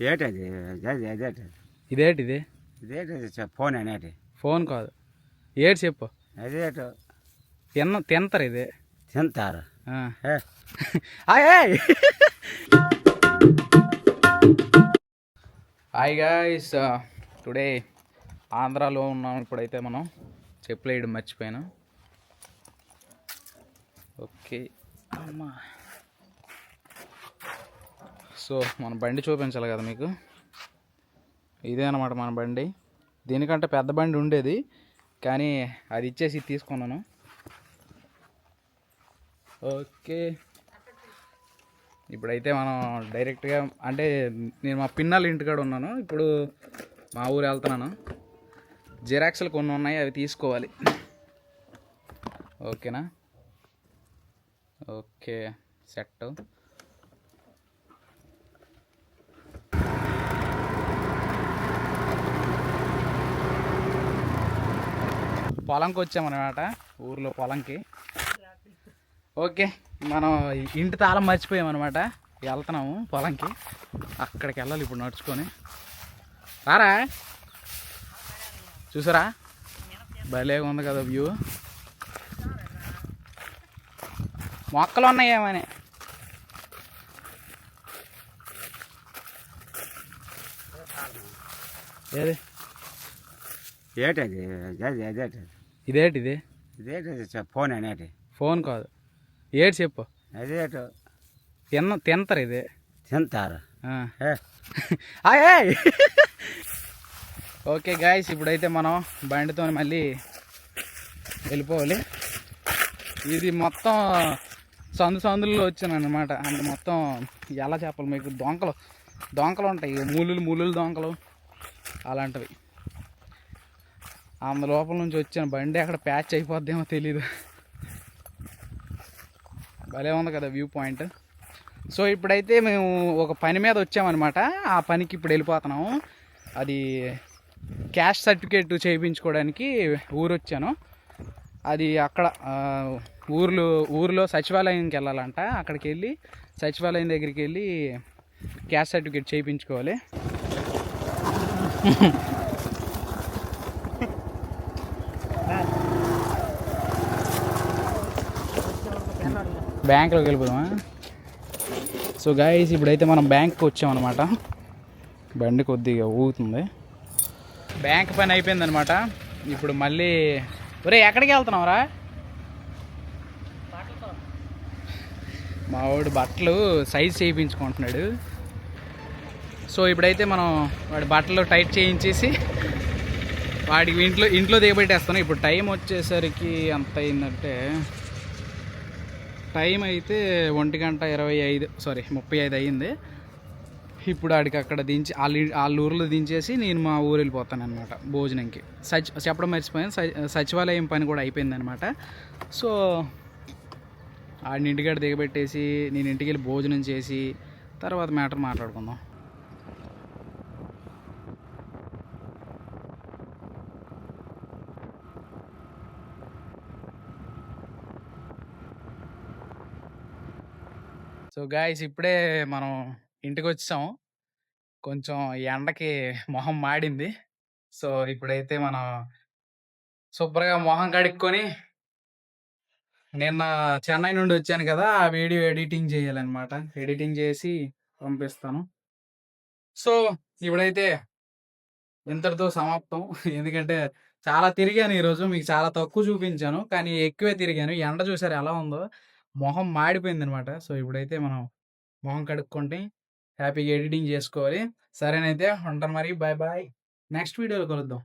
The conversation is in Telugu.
ఏటది అదేటది ఇదేటిది? ఇదేటది ఫోన్ అనేది ఫోన్ కాదు, ఏడు చెప్పు. అదేటో తింటారు ఇది. తింటారు. హాయ్ గాయ్స్, టుడే ఆంధ్రాలో ఉన్నాం. ఇప్పుడైతే మనం చెప్పులు వేయడం మర్చిపోయాను. ఓకే అమ్మా. సో మన బండి చూపించాలి కదా మీకు. ఇదే అనమాట మన బండి. దీనికంటే పెద్ద బండి ఉండేది, కానీ అది ఇచ్చేసి తీసుకున్నాను. ఓకే, ఇప్పుడైతే మనం డైరెక్ట్గా అంటే నేను మా పిన్నల ఇంటికాడ ఉన్నాను. ఇప్పుడు మా ఊరు వెళ్తున్నాను. జిరాక్స్లు కొన్ని ఉన్నాయి, అవి తీసుకోవాలి. ఓకేనా? Okay, set. పొలంకి వచ్చామన్నమాట, ఊర్లో పొలంకి. ఓకే, మనం ఇంటి తాళం మర్చిపోయామన్నమాట. వెళ్తున్నాము పొలంకి. అక్కడికి వెళ్ళాలి ఇప్పుడు నడుచుకొని. రారా, చూసారా భలేగా ఉంది కదా వ్యూ. మొక్కలు ఉన్నాయేమని. ఏది ఏటది అదేటది ఇదేటిది? ఇదేటది ఫోన్ అనేది. ఫోన్ కాదు, ఏడు చెప్పు. అదేటో తింటారు ఇది. తింటారు. ఓకే గాయస్, ఇప్పుడైతే మనం బండితో మళ్ళీ వెళ్ళిపోవాలి. ఇది మొత్తం సందుల్లో వచ్చాను అనమాట. అంటే మొత్తం ఎలా చెప్పాలి మీకు, దొంకలు ఉంటాయి, ముళ్ళు దొంకలు అలాంటివి. అందు లోపల నుంచి వచ్చాను. బండి అక్కడ ప్యాచ్ అయిపోద్దేమో తెలీదు. భలే ఉంది కదా వ్యూ పాయింట్. సో ఇప్పుడైతే మేము ఒక పని మీద వచ్చామన్నమాట. ఆ పనికి ఇప్పుడు వెళ్ళిపోతున్నాము. అది క్యాస్ట్ సర్టిఫికేట్ చేయించుకోవడానికి ఊరు వచ్చాను. అది అక్కడ ఊరిలో సచివాలయంకి వెళ్ళాలంట. అక్కడికి వెళ్ళి సచివాలయం దగ్గరికి వెళ్ళి క్యాస్ట్ సర్టిఫికేట్ చేయించుకోవాలి. బ్యాంకులోకి వెళ్ళిపోదామా? సో గాయస్, ఇప్పుడైతే మనం బ్యాంక్కి వచ్చామన్నమాట. బండి కొద్దిగా ఊగుతుంది. బ్యాంక్ పని అయిపోయిందనమాట. ఇప్పుడు మళ్ళీ ఎక్కడికి వెళ్తున్నావురా? మా వాడు బట్టలు సైజ్ చేయించుకుంటున్నాడు. సో ఇప్పుడైతే మనం వాడి బట్టలు టైట్ చేయించేసి వాడికి ఇంట్లో దిగబెట్టేస్తాను. ఇప్పుడు టైం వచ్చేసరికి ఎంత అయిందంటే, టైం అయితే 1:35 అయ్యింది. ఇప్పుడు ఆడికి అక్కడ దించి వాళ్ళ ఊరిలో దించేసి నేను మా ఊరు వెళ్ళిపోతాను అనమాట భోజనంకి. చెప్పడం మర్చిపోయాను, సచివాలయం పని కూడా అయిపోయింది అనమాట. సో ఆడిని ఇంటికాడ దిగబెట్టేసి నేను ఇంటికి వెళ్ళి భోజనం చేసి తర్వాత మ్యాటర్ మాట్లాడుకుందాం. సో గాయస్, ఇప్పుడే మనం ఇంటికి వచ్చాం. కొంచెం ఎండకి మొహం మాడింది. సో ఇప్పుడైతే మనం శుభ్రంగా మొహం కడుక్కొని, నిన్న చెన్నై నుండి వచ్చాను కదా, ఆ వీడియో ఎడిటింగ్ చేయాలన్నమాట. ఎడిటింగ్ చేసి పంపిస్తాను. సో ఇప్పుడైతే ఇంతటితో సమాప్తం. ఎందుకంటే చాలా తిరిగాను ఈరోజు. మీకు చాలా తక్కువ చూపించాను, కానీ ఎక్కువే తిరిగాను. ఎండ చూసారు ఎలా ఉందో, మొహం మాడిపోయింది అనమాట. సో ఇప్పుడైతే మనం మొహం కడుక్కుంటే హ్యాపీగా ఎడిటింగ్ చేసుకోవాలి. సరేనైతే ఉంటాను మరి. Bye bye. నెక్స్ట్ వీడియోలో కలుద్దాం.